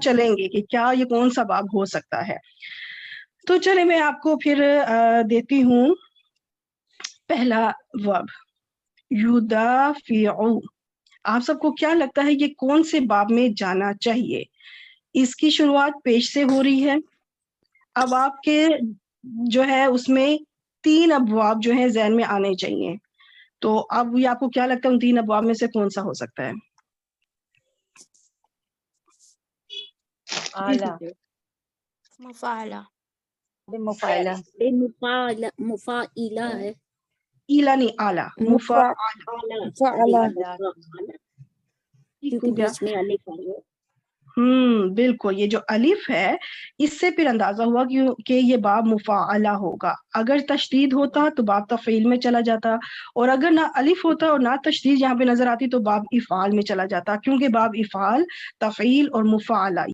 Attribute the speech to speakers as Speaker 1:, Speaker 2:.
Speaker 1: چلیں گے کہ کیا یہ کون سا باب ہو سکتا ہے. تو چلے میں آپ کو پھر دیتی ہوں پہلا ورب یدافعو. آپ سب کو کیا لگتا ہے یہ کون سے باب میں جانا چاہیے؟ اس کی شروعات پیش سے ہو رہی ہے. اب آپ کے جو ہے اس میں 3 ابواب جو ہیں ذہن میں آنے چاہیے. تو اب یہ آپ کو کیا لگتا ہے ان 3 ابواب میں سے کون سا ہو سکتا ہے؟
Speaker 2: اعلیٰ
Speaker 3: مفعلہ
Speaker 2: مفاعلہ
Speaker 4: مفاعلہ ہے.
Speaker 1: ایلا نہیں اعلیٰ
Speaker 4: مفعلہ کیونکہ بیچ میں الف ہے.
Speaker 1: بالکل. یہ جو الف ہے اس سے پھر اندازہ ہوا کہ یہ باب مفاعلہ ہوگا. اگر تشدید ہوتا تو باب تفعیل میں چلا جاتا، اور اگر نہ الف ہوتا اور نہ تشدید یہاں پہ نظر آتی تو باب افعال میں چلا جاتا، کیونکہ باب افعال، تفعیل اور مفاعلہ